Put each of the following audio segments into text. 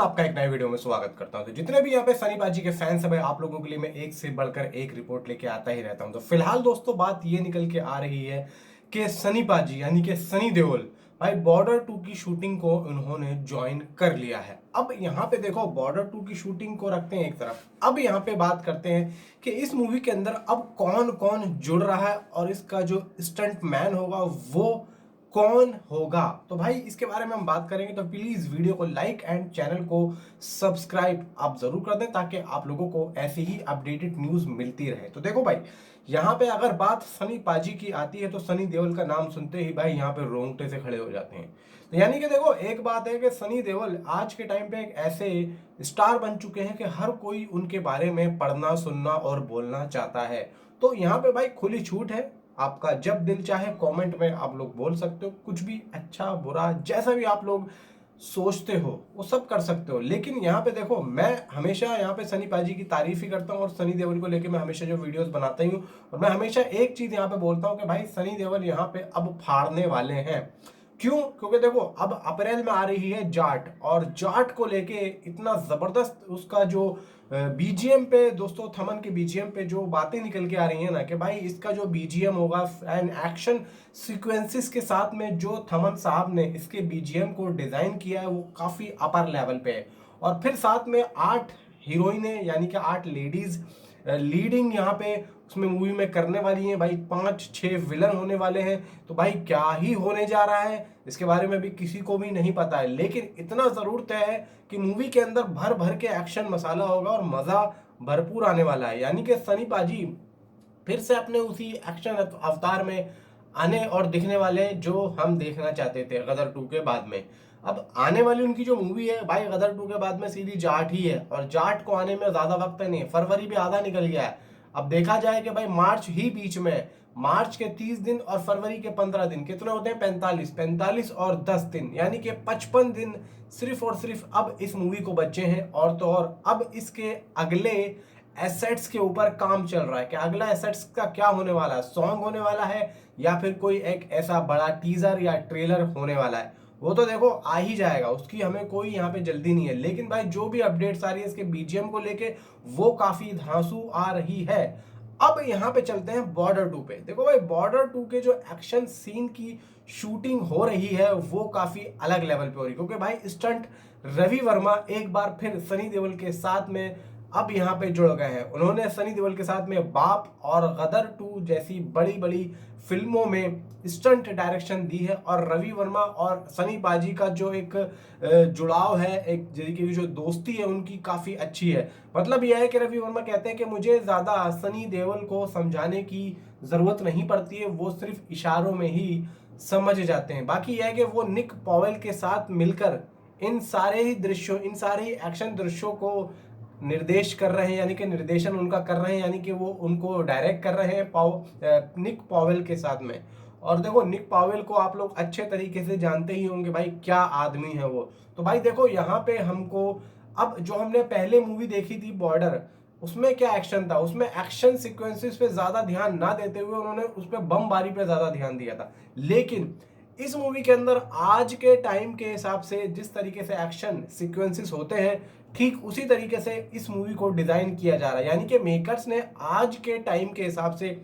आपका एक नए वीडियो में स्वागत करता हूं। तो जितने भी यहाँ पे सनी पाजी के फैंस हैं भाई, आप लोगों के लिए मैं एक से बढ़कर एक रिपोर्ट लेके आता ही रहता हूं। तो फिलहाल दोस्तों बात ये निकल के आ रही है कि सनी पाजी यानी कि सनी देओल भाई बॉर्डर 2 की शूटिंग को उन्होंने ज्वाइन कर लिया है। अब यहाँ पे देखो, बॉर्डर 2 की शूटिंग को रखते हैं एक तरफ, अब यहाँ पे बात करते हैं कि इस मूवी के अंदर अब कौन कौन जुड़ रहा है और इसका जो स्टंट मैन होगा वो कौन होगा। तो भाई इसके बारे में हम बात करेंगे, तो प्लीज वीडियो को लाइक एंड चैनल को सब्सक्राइब आप जरूर कर दें ताकि आप लोगों को ऐसी ही अपडेटेड न्यूज मिलती रहे। तो देखो भाई, यहाँ पे अगर बात सनी पाजी की आती है तो सनी देओल का नाम सुनते ही भाई यहाँ पे रोंगटे से खड़े हो जाते हैं। तो यानी कि देखो, एक बात है कि सनी देओल आज के टाइम पे एक ऐसे स्टार बन चुके हैं कि हर कोई उनके बारे में पढ़ना सुनना और बोलना चाहता है। तो यहाँ पे भाई खुली छूट है, आपका जब दिल चाहे कमेंट में आप लोग बोल सकते हो, कुछ भी अच्छा बुरा जैसा भी आप लोग सोचते हो वो सब कर सकते हो। लेकिन यहाँ पे देखो, मैं हमेशा यहाँ पे सनी पाजी की तारीफ ही करता हूँ और सनी देओल को लेके मैं हमेशा जो वीडियोस बनाता ही हूँ, और मैं हमेशा एक चीज यहाँ पे बोलता हूँ कि भाई सनी देओल यहाँ पे अब फाड़ने वाले हैं। क्यों? क्योंकि देखो, अब अप्रैल में आ रही है जाट, और जाट को लेके इतना जबरदस्त उसका जो बीजीएम पे दोस्तों, थमन के बीजीएम पे जो बातें निकल के आ रही है ना कि भाई इसका जो बीजीएम होगा एंड एक्शन सीक्वेंसेस के साथ में, जो थमन साहब ने इसके बीजीएम को डिजाइन किया है वो काफी अपर लेवल पे है। और फिर साथ में 8 हीरोइनें यानी कि 8 लेडीज लीडिंग यहाँ पे उसमें मूवी में करने वाली हैं भाई। 5-6 विलन होने वाले हैं। तो भाई क्या ही होने जा रहा है इसके बारे में भी किसी को भी नहीं पता है, लेकिन इतना जरूर तय है कि मूवी के अंदर भर भर के एक्शन मसाला होगा और मजा भरपूर आने वाला है। यानी कि सनी पाजी फिर से अपने उसी एक्शन अवतार में आने और दिखने वाले जो हम देखना चाहते थे गदर 2 के बाद में। अब आने वाली उनकी जो मूवी है भाई गदर 2 के बाद में सीधी जाट ही है, और जाट को आने में ज्यादा वक्त नहीं है, फरवरी भी आधा निकल गया है। अब देखा जाए कि भाई मार्च ही बीच में, मार्च के 30 दिन और फरवरी के 15 दिन कितने होते हैं? 45 और 10 दिन यानी कि 55 दिन सिर्फ और सिर्फ अब इस मूवी को बचे हैं। और तो और अब इसके अगले एसेट्स के ऊपर काम चल रहा है कि अगला एसेट्स का क्या होने वाला है, सॉन्ग होने वाला है या फिर कोई एक ऐसा बड़ा टीजर या ट्रेलर होने वाला है। वो तो देखो आ ही जाएगा, उसकी हमें कोई यहाँ पे जल्दी नहीं है। लेकिन भाई जो भी अपडेट्स आ रही है इसके बीजीएम को लेके वो काफी धांसू आ रही है। अब यहाँ पे चलते हैं बॉर्डर 2 पे। देखो भाई, बॉर्डर 2 के जो एक्शन सीन की शूटिंग हो रही है वो काफी अलग लेवल पे हो रही है, क्योंकि भाई स्टंट रवि वर्मा एक बार फिर सनी देओल के साथ में अब यहाँ पे जुड़ गए हैं। उन्होंने सनी देओल के साथ में बाप और गदर 2 जैसी बड़ी बड़ी फिल्मों में स्टंट डायरेक्शन दी है, और रवि वर्मा और सनी पाजी का जो एक जुड़ाव है, एक तरीके की जो दोस्ती है उनकी काफी अच्छी है। मतलब यह है कि रवि वर्मा कहते हैं कि मुझे ज्यादा सनी देओल को समझाने की जरूरत नहीं पड़ती है, वो सिर्फ इशारों में ही समझ जाते हैं। बाकी यह है कि वो निक पॉवेल के साथ मिलकर इन सारे ही दृश्यों, इन सारे ही एक्शन दृश्यों को निर्देश कर रहे हैं, यानी कि निर्देशन उनका कर रहे हैं, यानी कि वो उनको डायरेक्ट कर रहे हैं निक पॉवेल के साथ में। और देखो, निक पॉवेल को आप लोग अच्छे तरीके से जानते ही होंगे भाई, क्या आदमी है वो। तो भाई देखो, यहाँ पे हमको अब जो हमने पहले मूवी देखी थी बॉर्डर, उसमें क्या एक्शन था, उसमें एक्शन सीक्वेंसेस पे ज्यादा ध्यान ना देते हुए उन्होंने उस पे बमबारी पे ज्यादा ध्यान दिया था। लेकिन इस मूवी के अंदर आज के टाइम के हिसाब से जिस तरीके से एक्शन सीक्वेंसेस होते हैं, ठीक उसी तरीके से इस मूवी को डिजाइन किया जा रहा है। यानी कि मेकर्स ने आज के टाइम के हिसाब से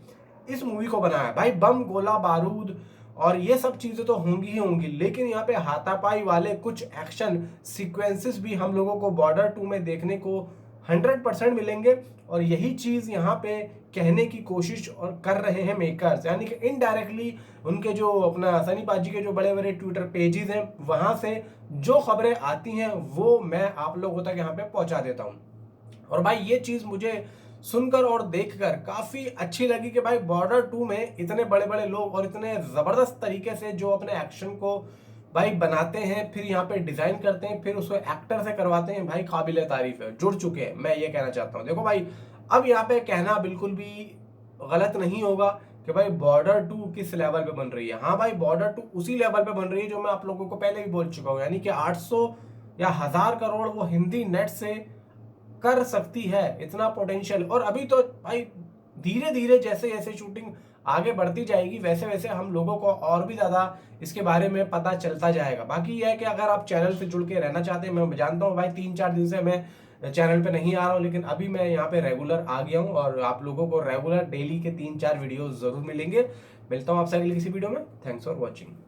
इस मूवी को बनाया है। भाई बम गोला बारूद और ये सब चीजें तो होंगी ही होंगी, लेकिन यहाँ पे हाथापाई वाले कुछ एक्शन सीक्वेंसेस भी हम लोगों को बॉर्डर 2 में देखने को 100% मिलेंगे। और यही चीज यहाँ पे कहने की कोशिश और कर रहे हैं मेकर्स, यानी कि इनडायरेक्टली उनके जो अपना सनी पाजी के जो बड़े बड़े ट्विटर पेजेस हैं वहां से जो खबरें आती हैं वो मैं आप लोगों तक यहाँ पे पहुंचा देता हूँ। और भाई ये चीज मुझे सुनकर और देखकर काफी अच्छी लगी कि भाई बॉर्डर 2 में इतने बड़े बड़े लोग और इतने जबरदस्त तरीके से जो अपने एक्शन को भाई बनाते हैं, फिर यहाँ पे डिजाइन करते हैं, फिर उसको एक्टर से करवाते हैं, भाई काबिल तारीफ है, जुड़ चुके हैं। मैं ये कहना चाहता हूँ। देखो भाई, अब यहाँ पे कहना बिल्कुल भी गलत नहीं होगा कि भाई बॉर्डर 2 किस लेवल पे बन रही है। हाँ भाई, बॉर्डर 2 उसी लेवल पे बन रही है जो मैं आप लोगों को पहले भी बोल चुका हूँ, यानी कि 800 या 1000 करोड़ वो हिंदी नेट से कर सकती है, इतना पोटेंशियल। और अभी तो भाई धीरे धीरे जैसे जैसे शूटिंग आगे बढ़ती जाएगी वैसे वैसे हम लोगों को और भी ज़्यादा इसके बारे में पता चलता जाएगा। बाकी यह है कि अगर आप चैनल से जुड़ के रहना चाहते हैं, मैं जानता हूँ भाई 3-4 दिन से मैं चैनल पे नहीं आ रहा हूँ, लेकिन अभी मैं यहाँ पे रेगुलर आ गया हूँ और आप लोगों को रेगुलर डेली के 3-4 वीडियो जरूर मिलेंगे। मिलता हूँ आपसे अगली किसी वीडियो में। Thanks for watching.